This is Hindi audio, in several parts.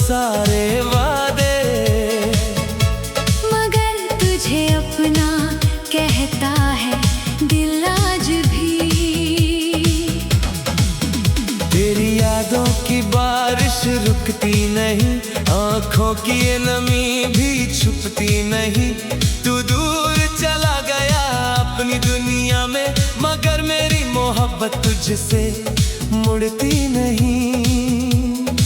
सारे वादे, मगर तुझे अपना कहता है दिल आज भी। तेरी यादों की बारिश रुकती नहीं, आँखों की ये नमी भी छुपती नहीं। तू दूर चला गया अपनी दुनिया में, मगर मेरी मोहब्बत तुझसे मुड़ती नहीं।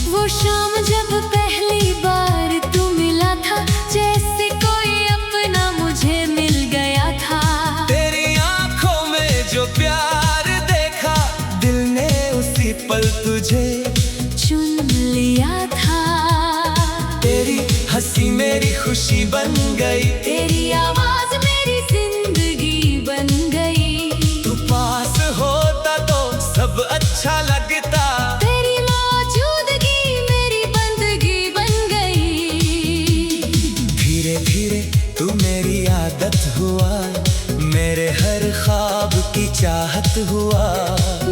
वो शाम जब पहली बार तू मिला था, जैसे कोई अपना मुझे मिल गया था। तेरी आँखों में जो प्यार देखा, दिल ने उसी पल तुझे चुन लिया था। तेरी हंसी मेरी खुशी बन गई, तेरी आवाज मेरी जिंदगी बन गई। तू पास होता तो सब अच्छा लगता। तेरी मौजूदगी मेरी बंदगी बन गई। धीरे धीरे तू मेरी आदत हुआ, मेरे हर ख्वाब की चाहत हुआ।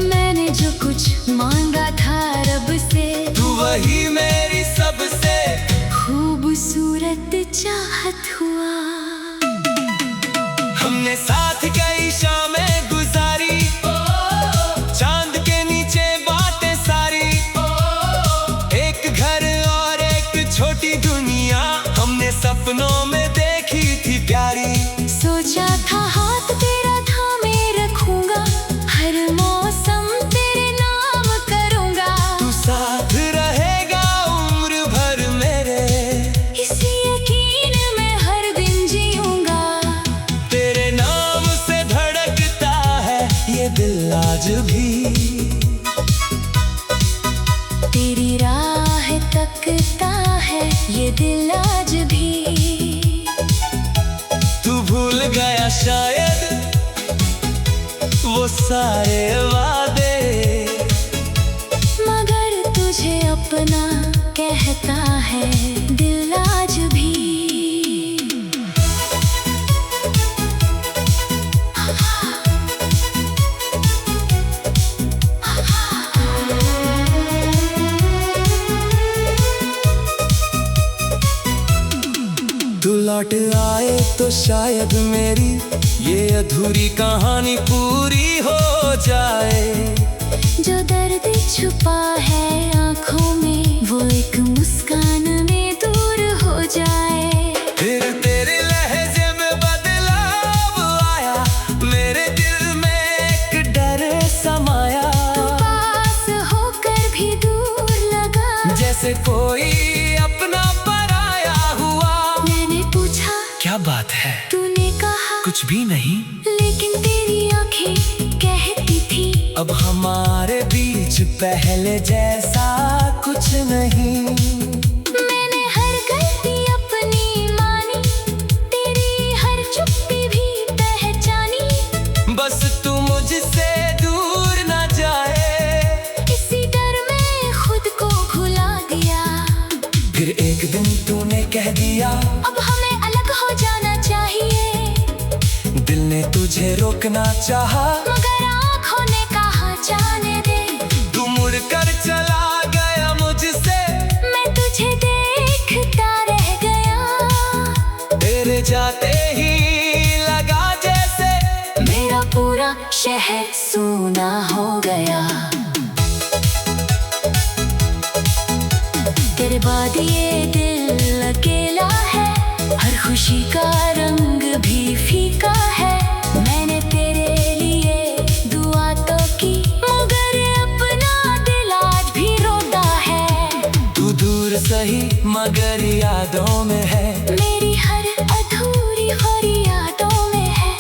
मैंने जो कुछ मांगा था रब से, तू वही मेरी सबसे खूबसूरत चाहत हुआ। हमने साथ कई शामें गुजारी, चांद के नीचे बातें सारी। एक घर और एक छोटी दुनिया, हमने सपनों में देखी थी प्यारी। सोचा था हाथ तेरा थामे रखूंगा, हर मौसम तेरे नाम करूंगा। तू साथ रहेगा उम्र भर मेरे, इसी यकीन में हर दिन जीऊंगा। तेरे नाम से धड़कता है ये दिल आज भी। तेरी राह तकता है ये दिल आज भी। तू भूल गया शायद वो सारे वादे, मगर तुझे अपना कहता है दिल आज भी। तू लौट आए तो शायद मेरी ये अधूरी कहानी पूरी हो जाए। जो दर्द छुपा है आँखों में, वो एक मुस्कान में दूर हो जाए। फिर तेरे लहजे में बदलाव आया, मेरे दिल में एक डर समाया। तू पास होकर भी दूर लगा, जैसे कोई अपना पराया हुआ। मैंने पूछा क्या बात है? तूने कहा कुछ भी नहीं, लेकिन तेरी आंखें कहती थी अब हमारे बीच पहले जैसा कुछ नहीं। मैंने हर गलती अपनी मानी, तेरी हर चुप्पी भी पहचानी। बस तू मुझसे दूर ना जाए, इसी डर में खुद को भुला दिया। फिर एक दिन तूने कह दिया अब हमें अलग हो जाना चाहिए। दिल ने तुझे रोकना चाहा, मगर आँखों ने कहा जाने दे। तू मुड़कर चला गया मुझसे, मैं तुझे देखता रह गया। तेरे जाते ही लगा जैसे मेरा पूरा शहर सूना हो गया। तेरे बाद ये दिल अकेला है, हर खुशी का रंग भी फीका है। मैंने तेरे लिए दुआ तो की, मगर अपना दिल आज भी रोता है। तू दूर सही मगर यादों में है, मेरी हर अधूरी और यादों में है।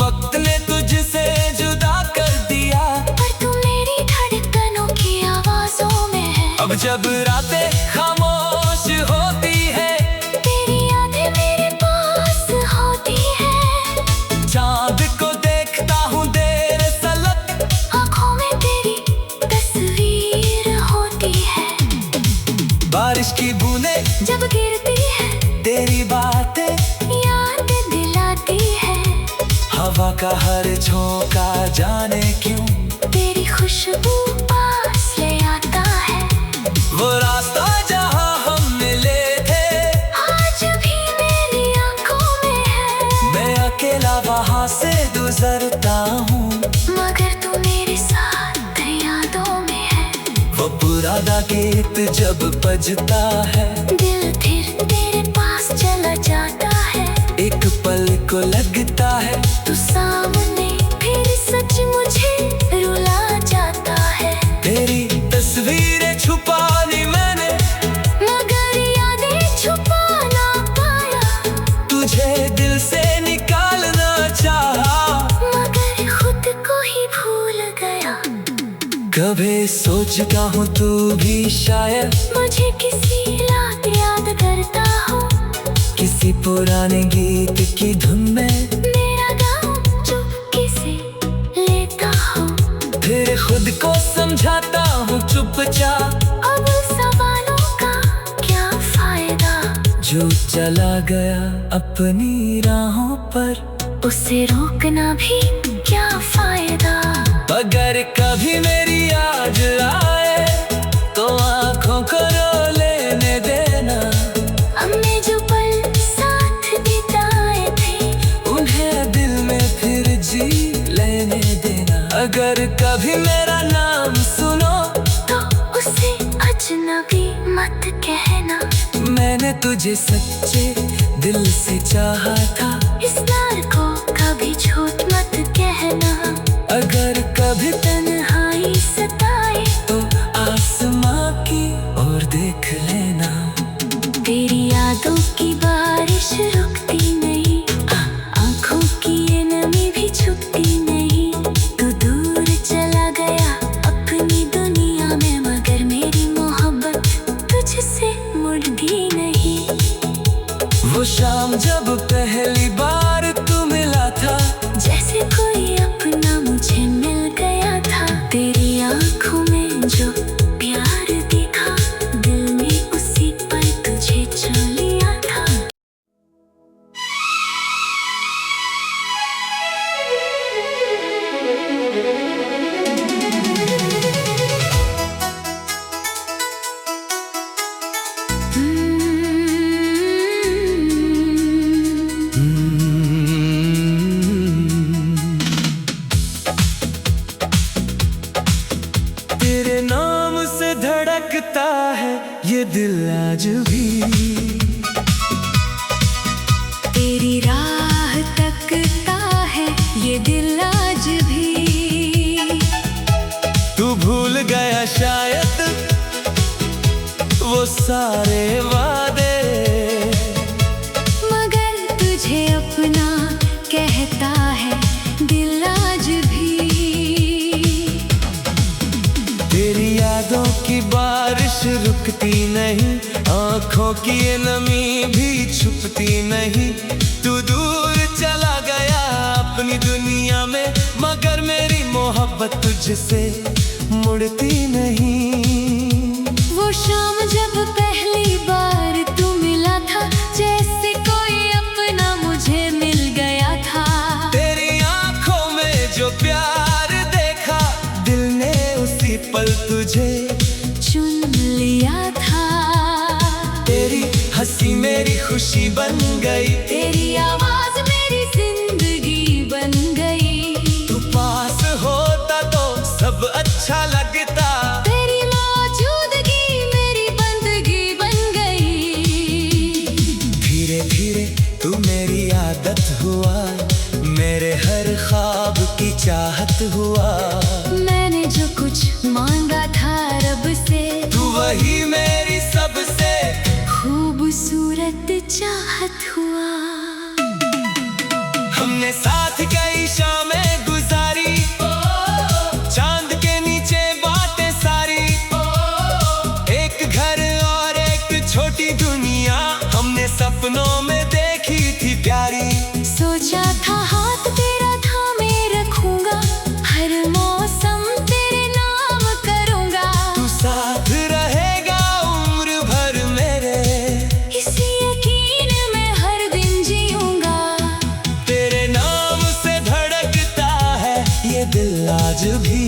वक्त ने तुझसे जुदा कर दिया, पर तू मेरी धड़कनों की आवाजों में है। अब जब रातें खामोश होती है, तेरी यादें मेरे पास होती है। चांद को देखता हूँ देर सलग, आँखों में तेरी तस्वीर होती है। बारिश की बूंदें जब गिरती है, तेरी बातें याद दिलाती है। हवा का हर झोंका जाने क्यों तेरी खुशबू पास ले आता है। वो रास्ता जहाँ से गुजरता हूँ, मगर तू मेरे साथ यादों में है। वो पुराना गीत जब बजता है, दिल फिर तेरे पास चला जाता है। एक पल को लगता है तू सामने, फिर सच मुझे रुला जाता है। तेरी तस्वीरें छुपानी मैंने, मगर यादें छुपा ना पाया। तुझे दिल से निकालना चाहा, मगर खुद को ही भूल गया। कभी सोचता हूँ तू भी शायद मुझे किसी रात याद करता हो। किसी पुराने गीत की धुन में मेरा गाँव चुपके से लेता हो। फिर खुद को समझाता हूँ चुपचाप, अब सवालों का क्या फायदा। जो चला गया अपनी राहों पर, उसे रोकना भी क्या फायदा। अगर कभी मेरी याद आए तो आंखों को रो लेने देना। हमने जो पल साथ बिताए थे, उन्हें दिल में फिर जी लेने देना। अगर कभी मेरा नाम सुनो तो उसे अजनबी मत कहना। मैंने तुझे सच्चे दिल से चाहा था, इस प्यार को कभी झूठ मत कहना। अगर कभी तन्हाई सताए तो आसमां की ओर देख लेना। तेरी यादों की बारिश रुकती नहीं, आंखों की ये नमी भी छुपती नहीं। तू दूर चला गया अपनी दुनिया में, मगर मेरी मोहब्बत तुझसे मुड़ती नहीं। वो शाम जब पहली बार तू मिला था, जैसे कोई अपना मुझे मिल गया था। तेरी आंखों में जो प्यार दिखा, दिल ने उसी पल तुझे चुन लिया था। तेरे नाम से धड़कता है ये दिल आज भी, तेरी राह तकता है ये दिल आज भी। तू भूल गया शायद वो सारे वादे, मगर तुझे अपना कहता है दिल आज भी। तेरी यादों की बारिश रुकती नहीं, आंखों की ये नमी भी छुपती नहीं। तू दूर चला गया अपनी दुनिया में, मगर मेरी मोहब्बत तुझसे मुड़ती नहीं। वो शाम जब पहली बार तू मिला था, जैसे कोई अपना मुझे मिल गया था। तेरी आंखों में जो प्यार देखा, दिल ने उसी पल तुझे चुन लिया था। तेरी हंसी मेरी खुशी बन गई, तेरी आवाज मेरी जिंदगी बन गई। तू पास होता तो सब अच्छा लगता। तेरी मौजूदगी मेरी बंदगी बन गई। धीरे धीरे तू मेरी आदत हुआ, मेरे हर ख्वाब की चाहत हुआ। मैंने जो कुछ मांगा था रब से, तू वही मेरी सबसे खूबसूरत चाहत हुआ। हमने साथ कई शामें गुजारी, चांद के नीचे बातें सारी। एक घर और एक छोटी दुनिया, हमने सपनों में देखी थी प्यारी। सोचा था हाथ तेरा थामे रखूंगा, हर मौसम तेरे नाम करूंगा। तू साथ रहेगा उम्र भर मेरे, इसी यकीन में हर दिन जीऊंगा। तेरे नाम से धड़कता है ये दिल आज भी,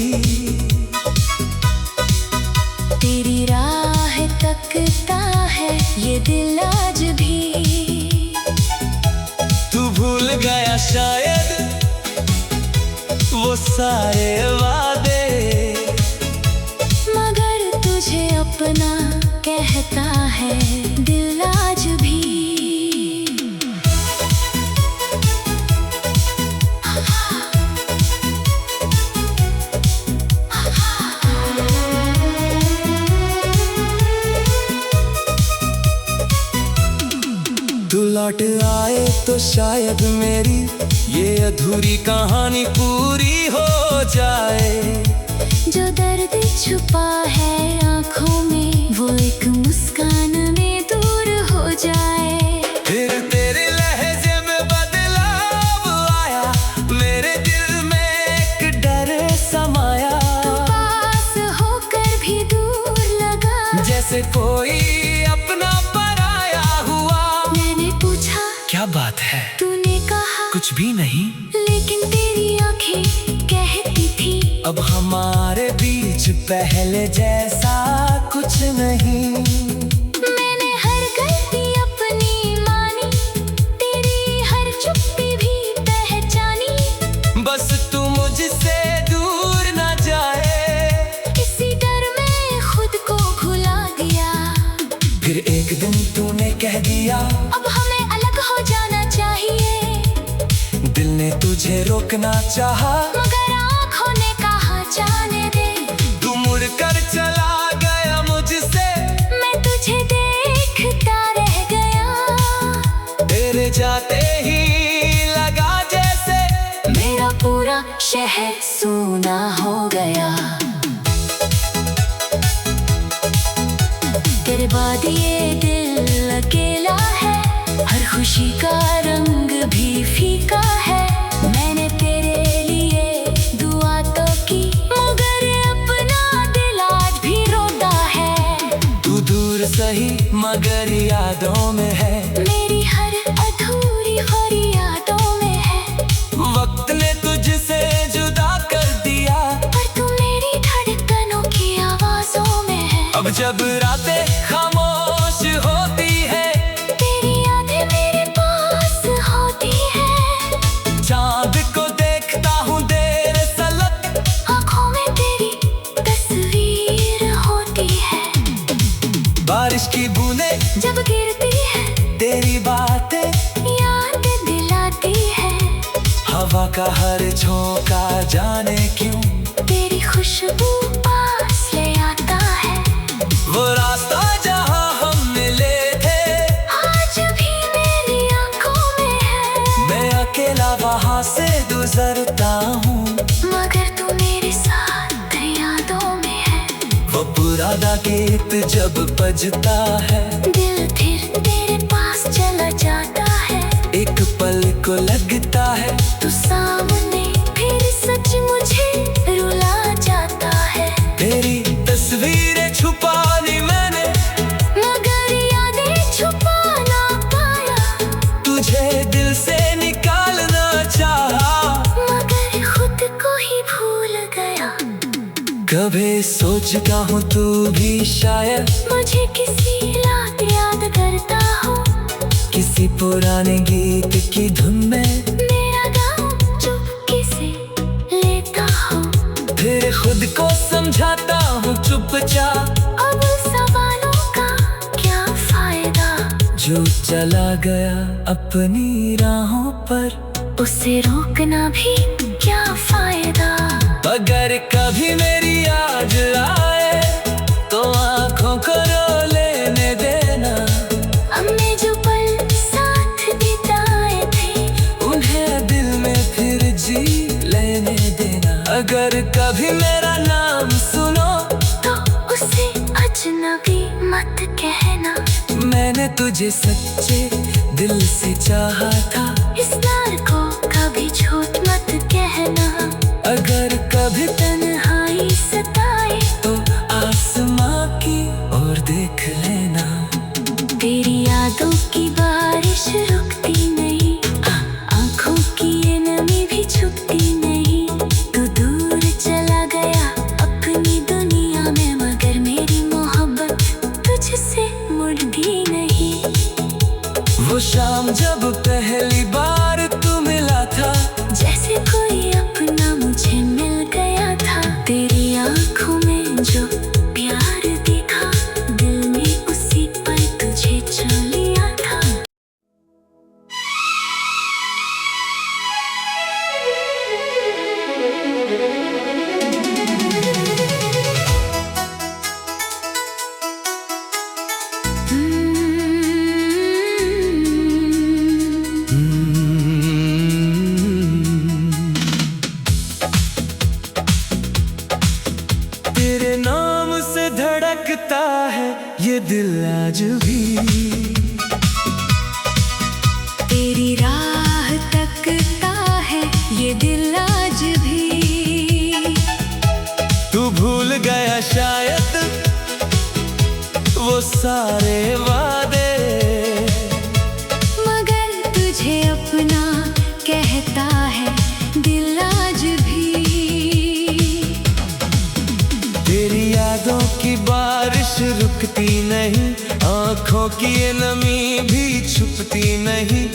तेरी राह तकता है ये दिल आज भी। तू भूल गया शायद सारे वादे, मगर तुझे अपना कहता है दिल आज भी। तू लौट आए तो शायद मेरी ये अधूरी कहानी पूरी हो जाए। जो दर्द छुपा है आँखों में वो एक मुस्कान में दूर हो जाए। फिर तेरे लहजे में बदलाव आया, मेरे दिल में एक डर समाया। तू पास होकर भी दूर लगा, जैसे कोई अपना पराया हुआ। मैंने पूछा क्या बात है? तूने कहा कुछ भी नहीं, लेकिन तेरी आंखें कहती थी अब हमारे बीच पहले जैसा कुछ नहीं। मैंने हर गलती अपनी मानी, तेरी हर चुप्पी भी पहचानी। बस तू मुझसे दूर ना जाए, इसी डर में खुद को भुला दिया। फिर एक दिन तूने कह दिया अब हमें अलग हो जाना चाहिए। दिल ने तुझे रोकना चाहा, मगर आँखों ने कहा जाने दे। तू मुड़कर चला गया मुझसे, मैं तुझे देखता रह गया। तेरे जाते ही लगा जैसे मेरा पूरा शहर सूना हो गया। तेरे बाद ये दिल अकेला है, हर खुशी का रंग भी फीका है। मैंने तेरे लिए दुआ तो की, मगर अपना दिल आज भी रोता है। तू दूर सही मगर यादों में है, मेरी हर अधूरी फरियादों में है। वक्त ने तुझसे जुदा कर दिया, पर तू मेरी धड़कनों की आवाजों में है। अब जब रातें खामोश होती है, तेरी यादें मेरे पास होती है। चांद को देखता हूँ देर सलग, आँखों में तेरी तस्वीर होती है। बारिश की बूंदें जब गिरती है तेरी बातें, याद दिलाती है। हवा का हर झोंका जाने क्यों तेरी खुशबू पास ले आता है। वो रास्ता जहाँ हम मिले थे आज भी मेरी आँखों में है। मैं अकेला वहाँ से गुजरता हूँ, मगर तू मेरे साथ यादों में है। वो पुराना गीत जब बजता है, दिल फिर तेरे पास चला जाता है। एक पल को लगता है तू सामने फिर सच मुझे रुला जाता है। तेरी तस्वीरें छुपा ली मैंने, मगर यादें छुपा ना पाया। तुझे दिल से निकालना चाहा, मगर खुद को ही भूल गया। कभी सोचता हूँ तू भी शायद मुझे किसी रात याद करता हो, किसी पुराने गीत की धुन में मेरा गाँव चुपके से लेता हो। फिर खुद को समझाता हूँ चुपचाप, अब सवालों का क्या फायदा। जो चला गया अपनी राहों पर, उसे रोकना भी क्या फायदा। अगर कभी मेरी याद आए तो आंखों को रो लेने देना। हमने जो पल साथ बिताए थे उन्हें दिल में फिर जी लेने देना। अगर कभी मेरा नाम सुनो तो उसे अजनबी मत कहना। मैंने तुझे सच्चे दिल से चाहा था, इस प्यार को कभी झूठ मत कहना। अगर कभी तन्हाई सताए तो आसमां की ओर देख लेना। तेरी यादों की बारिश रुकती नहीं, आँखों की ये नमी भी छुपती नहीं। तू दूर चला गया अपनी दुनिया में, मगर मेरी मोहब्बत तुझसे मुड़ती नहीं। वो शाम जब पहली बार तू मिला था, जैसे कोई अपना मुझे मिल सारे वादे। मगर तुझे अपना कहता है दिल आज भी। तेरी यादों की बारिश रुकती नहीं, आंखों की ये नमी भी छुपती नहीं।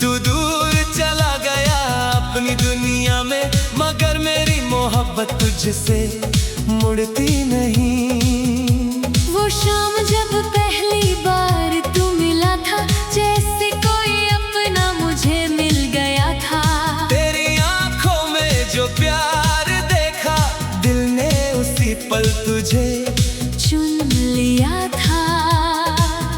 तू दूर चला गया अपनी दुनिया में, मगर मेरी मोहब्बत तुझसे मुड़ती नहीं। वो शाम जब पहली बार तू मिला था, जैसे कोई अपना मुझे मिल गया था। तेरी आंखों में जो प्यार देखा, दिल ने उसी पल तुझे चुन लिया था।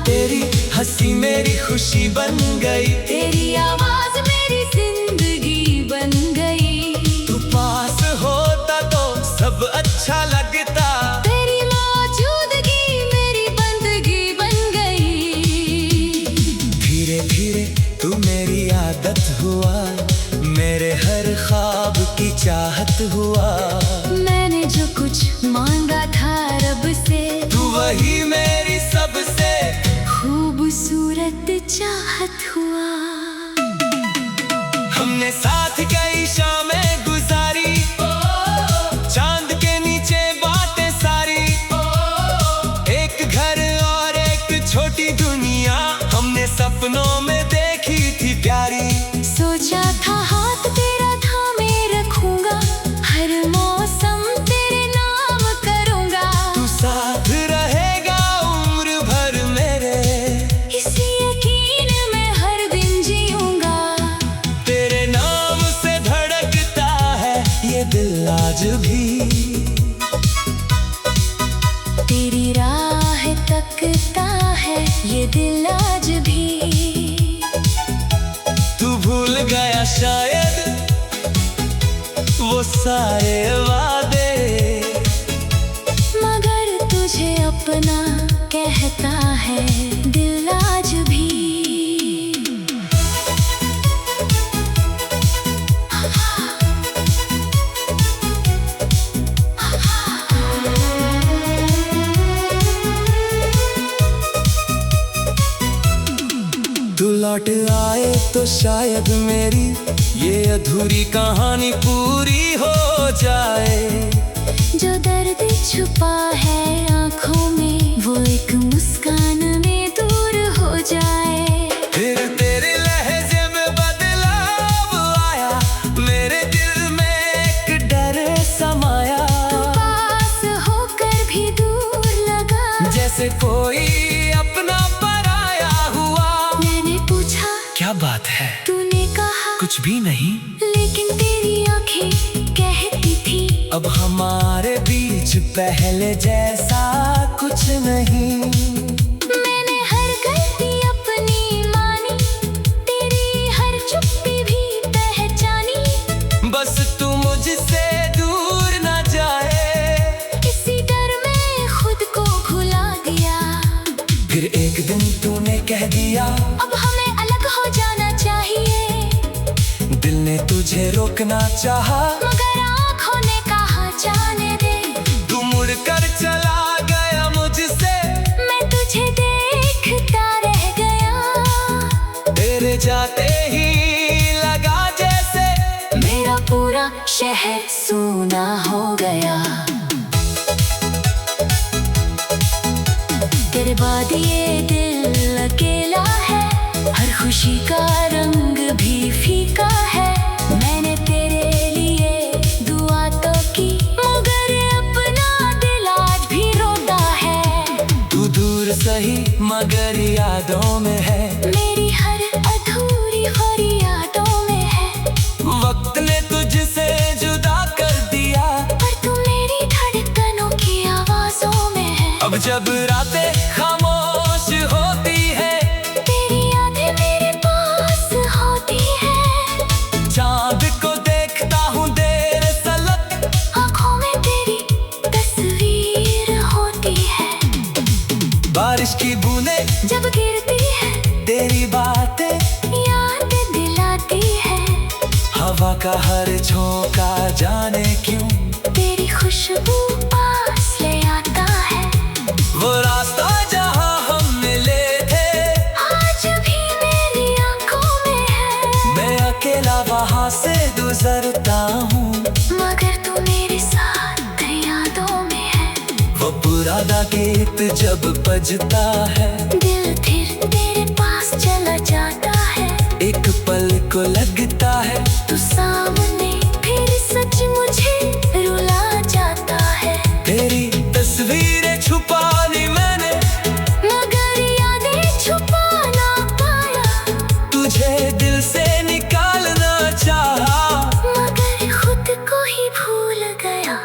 तेरी हंसी मेरी खुशी बन गई, तेरी आवाज मेरी जिंदगी बन गई। तू पास होता तो सब अच्छा लगता। तेरी मौजूदगी मेरी बंदगी बन गई। धीरे धीरे तू मेरी आदत हुआ, मेरे हर ख्वाब की चाहत हुआ। मैंने जो कुछ मांगा था रब से, तू वही मेरी सबसे खूबसूरत चाहत हुआ। हमने साथ कई शामें गुजारी, चांद के नीचे बातें सारी। एक घर और एक छोटी दुनिया, हमने सपनों में देखी थी प्यारी। सोचा था हाथ तेरा थामे रखूंगा, हर मौसम तेरे नाम करूंगा। तू साथ रहेगा उम्र भर मेरे, इसी यकीन में हर दिन जीऊंगा। तेरे नाम से धड़कता है ये दिल आज भी। तेरी राह तकता है ये दिल आज भी। तू भूल गया शायद वो सारे वादे, मगर तुझे अपना कहता है दिल आज भी। तू लौट आए तो शायद मेरी ये अधूरी कहानी पूरी हो जाए। जो दर्द छुपा है आँखों में, वो एक मुस्कान में दूर हो जाए। फिर तेरे लहजे में बदलाव आया, मेरे दिल में एक डर समाया। तू पास होकर भी दूर लगा, जैसे कोई अपना पराया हुआ। मैंने पूछा क्या बात है? तूने कहा कुछ भी नहीं। लेकिन तेरी आंखें कहती थी अब हमारे बीच पहले जैसा कुछ नहीं। मैंने हर गलती अपनी मानी, तेरी हर चुप्पी भी पहचानी। बस तू मुझसे दूर ना जाए, इसी डर में खुद को भुला दिया। फिर एक दिन तूने कह दिया अब हमें अलग हो जाना चाहिए। दिल ने तुझे रोकना चाहा, मगर आँखों ने कहा जाने दे। तू मुड़कर चला गया मुझसे, मैं तुझे देखता रह गया। तेरे जाते ही लगा जैसे मेरा पूरा शहर सूना हो गया। तेरे बाद ये दिल अकेला है, हर खुशी का रंग भी फीका है। मैंने तेरे लिए दुआ तो की, मगर अपना दिल आज भी रोता है। तू दूर सही मगर यादों में है, मेरी हर अधूरी फरियादों में है। वक्त ने तुझसे जुदा कर दिया, पर तू मेरी धड़कनों की आवाजों में है। अब जब रातें खामोश होती है, तेरी यादें मेरे पास होती है। चांद को देखता हूँ देर सलग, आँखों में तेरी तस्वीर होती है। बारिश की बूंदें जब गिरती है, तेरी बातें याद दिलाती है। हवा का हर झोंका जाने क्यों तेरी खुशबू पास ले आता है। वो रास्ता जहाँ हम राह से गुजरता हूँ, मगर तू मेरे साथ यादों में है। वो पुराना गीत जब बजता है, दिल फिर तेरे पास चला जाता है। एक पल को लगता है तू सामने, फिर सच मुझे रुला जाता है। तेरी तस्वीरें छुपा ली मैंने, मगर यादें छुपा ना पाया। तुझे दिल से निकालना चाहा, मगर खुद को ही भूल गया।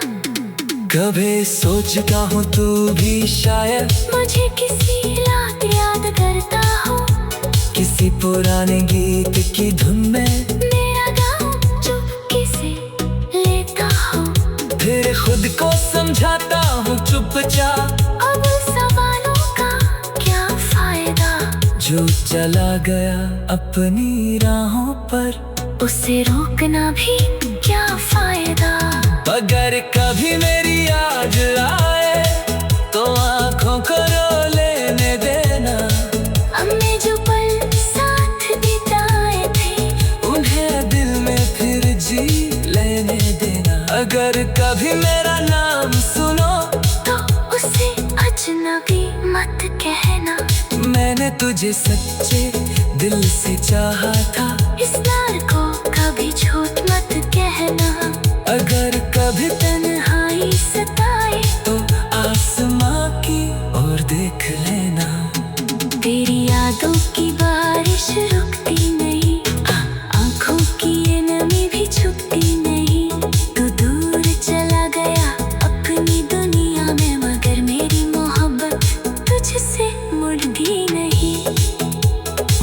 कभी सोचता हूँ तू भी शायद मुझे किसी रात याद करता हो, किसी पुराने गीत की धुन में मेरा गाँव चुपके से लेता हो। फिर खुद को समझाता हूँ चुपचाप, अब सवालों का क्या फायदा। जो चला गया अपनी राहों पर, उसे रोकना भी क्या फायदा। अगर कभी मेरी याद आए तो आंखों को रो लेने देना। हमने जो पल साथ बिताए थे, उन्हें दिल में फिर जी लेने देना। अगर कभी मेरा नाम सुनो तो उसे अजनबी मत कहना। मैंने तुझे सच्चे दिल से चाहा था, इस प्यार को कभी झूठ मत कहना। अगर कभी तन्हाई सताए तो आसमां की ओर देख लेना। तेरी यादों की बारिश रुकती नहीं, आंखों की ये नमी भी छुपती नहीं। तू दूर चला गया अपनी दुनिया में, मगर मेरी मोहब्बत तुझसे मुड़ती नहीं।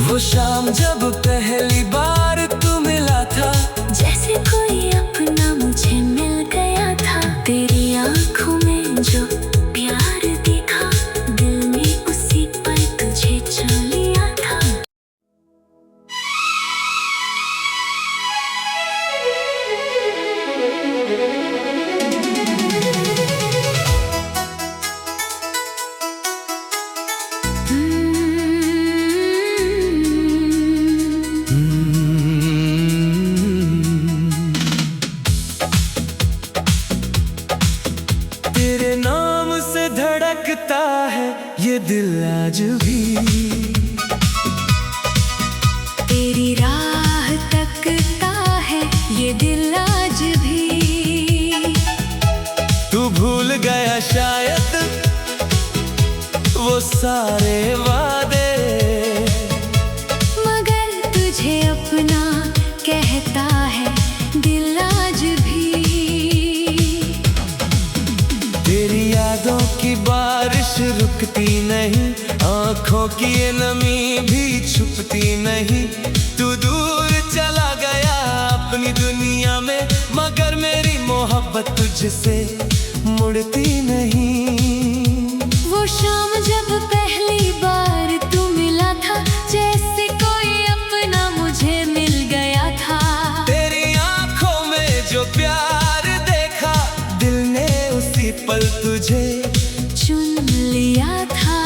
वो शाम जब पहली बार तू मिला था, जैसे कोई अपना मुझे मिल गया था। तेरी आंखों में जो प्यार दिखा, दिल ने उसी पल तुझे छू लिया था। तेरे नाम से धड़कता है ये दिल आज भी, तेरी राह तकता है ये दिल आज भी। तू भूल गया शायद वो सारे वादे, मगर तुझे अपना कहता है दिल आज भी। तेरी यादों की बारिश रुकती नहीं, आंखों की ये नमी भी छुपती नहीं। तू दूर चला गया अपनी दुनिया में, मगर मेरी मोहब्बत तुझसे मुड़ती नहीं। वो शाम जब पहली बार तू मिला था, जैसे कोई अपना मुझे मिल गया था। तेरी आंखों में जो प्यार देखा, दिल ने उसी पल तुझे चुन लिया था।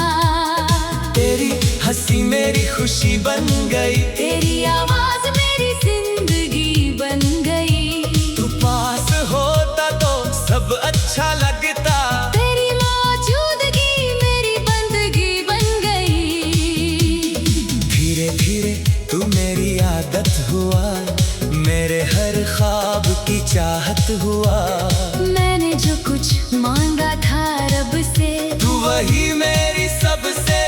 तेरी हंसी मेरी खुशी बन गई, तेरी आवाज मेरी जिंदगी बन गई। तू पास होता तो सब अच्छा लगता, तेरी मौजूदगी मेरी बंदगी बन गई। धीरे धीरे तू मेरी आदत हुआ, मेरे हर ख्वाब की चाहत हुआ। मैंने जो कुछ मांगा था रब से, तू वही मेरी सबसे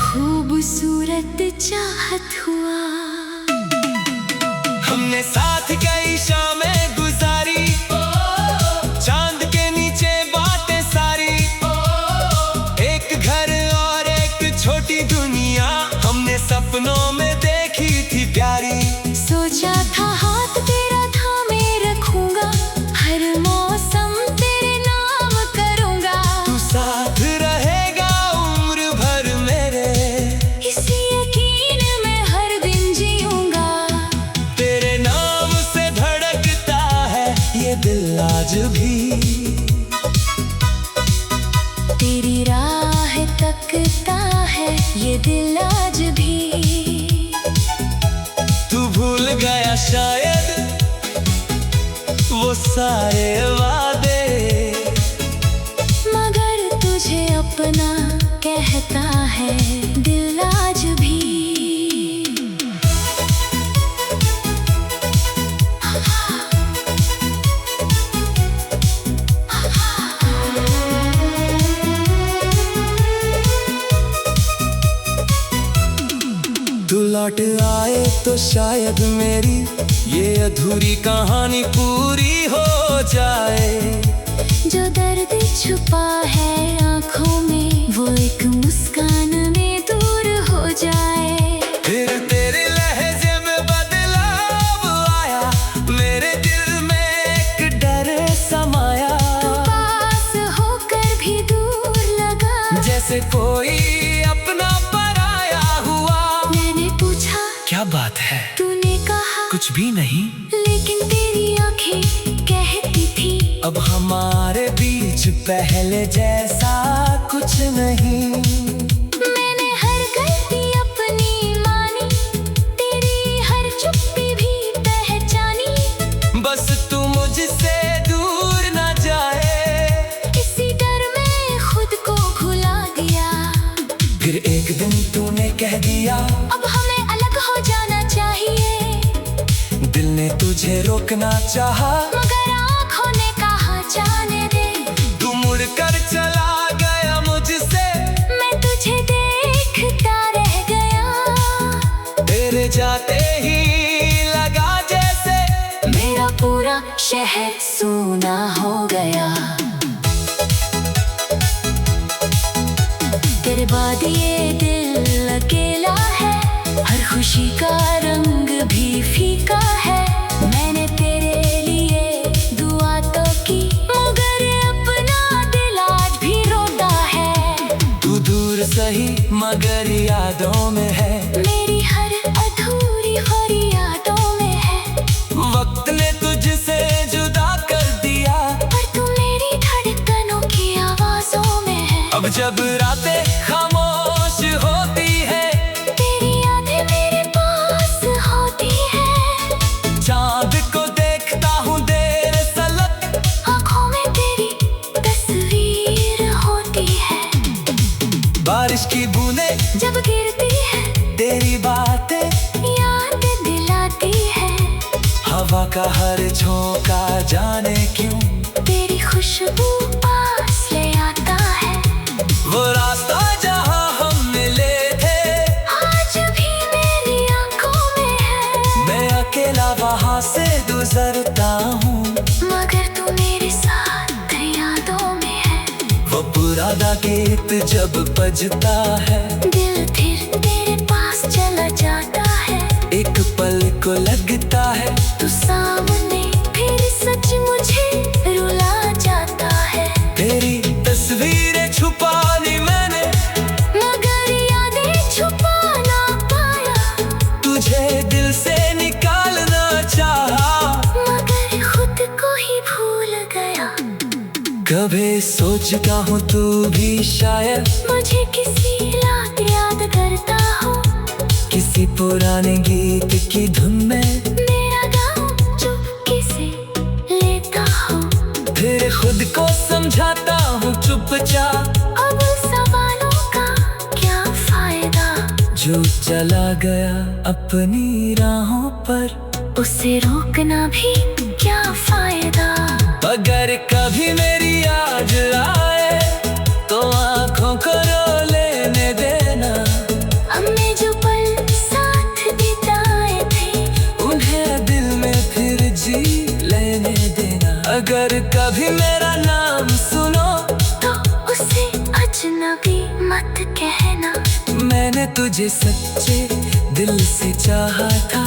खूबसूरत चाहत हुआ। हमने साथ कई शामें गुजारी, चांद के नीचे बातें सारी। एक घर और एक छोटी दुनिया, हमने सपनों में देखी थी प्यारी। सोचा था हाथ तेरा थामे रखूंगा, हर मौसम तेरे नाम करूंगा। तू साथ रहेगा उम्र भर मेरे, इसी यकीन में हर दिन जीऊंगा। तेरे नाम से धड़कता है ये दिल आज भी, तेरी राह तकता है ये दिल आज भी। तू भूल गया शायद वो सारे वादे, मगर तुझे अपना कहता है दिल आज भी। तू लौट आए तो शायद मेरी ये अधूरी कहानी पूरी हो जाए। जो दर्द छुपा है आँखों में वो एक मुस्कान में दूर हो जाए। फिर तेरे लहजे में बदलाव आया, मेरे दिल में एक डर समाया। तू पास होकर भी दूर लगा, जैसे कोई अपना पराया हुआ। मैंने पूछा क्या बात है, तूने कहा कुछ भी नहीं, लेकिन तेरी आंखें कहती थी अब हमारे बीच पहले जैसा कुछ नहीं। मैंने हर गलती अपनी मानी, तेरी हर चुप्पी भी पहचानी। बस तू मुझसे दूर ना जाए, इसी डर में खुद को भुला दिया। फिर एक दिन तूने कह दिया अब हमें अलग हो जाना चाहिए। दिल ने तुझे रोकना चाहा, मगर आँखों ने कहा जाने दे। तू मुड़कर चला गया मुझसे, मैं तुझे देखता रह गया। तेरे जाते ही लगा जैसे मेरा पूरा शहर सूना हो गया। तेरे बाद ये दिल अकेला है, हर खुशी का रंग भी फीका है। मैंने तेरे लिए दुआ तो की, मगर अपना दिल आज भी रोता है। तू दूर सही मगर यादों में है, मेरी हर अधूरी खोरी यादों में है। वक्त ने तुझसे जुदा कर दिया, पर तू मेरी धड़कनों की आवाजों में है। अब जब रातें खामोश होती है, तेरी यादें मेरे पास होती है। चांद को देखता हूँ देर सलग, आँखों में तेरी तस्वीर होती है। बारिश की बूंदें जब गिरती है तेरी बातें, याद दिलाती है। हवा का हर झोंका जाने क्यों तेरी खुशबू पास ले आता है। वो रास्ता जहाँ हम मिले थे आज भी मेरी आँखों में है। मैं अकेला वहाँ से गुजरता हूँ, मगर तू मेरे साथ यादों में है। वो पुराना गीत जब बजता है, दिल फिर तेरे पास चला जाता है। एक पल को लगता है तू सामने फिर सच मुझे रुला जाता है। तेरी तस्वीरें छुपानी मैंने, मगर यादें छुपा ना पाया। तुझे दिल से निकालना चाहा, मगर खुद को ही भूल गया। कभी सोचता हूँ तू भी शायद मुझे किसी रात याद करता हो, किसी पुराने गीत की धुन में मेरा गाँव चुपके से लेता हो। फिर खुद को समझाता हूँ चुपचाप, अब सवालों का क्या फायदा। जो चला गया अपनी राहों पर, उसे रोकना भी क्या फायदा। अगर कभी मेरी याद आए तो आंखों को रो लेने देना। हमने जो पल साथ बिताए थे उन्हें दिल में फिर जी लेने देना। अगर कभी मेरा नाम सुनो तो उसे अजनबी मत कहना। मैंने तुझे सच्चे दिल से चाहा था,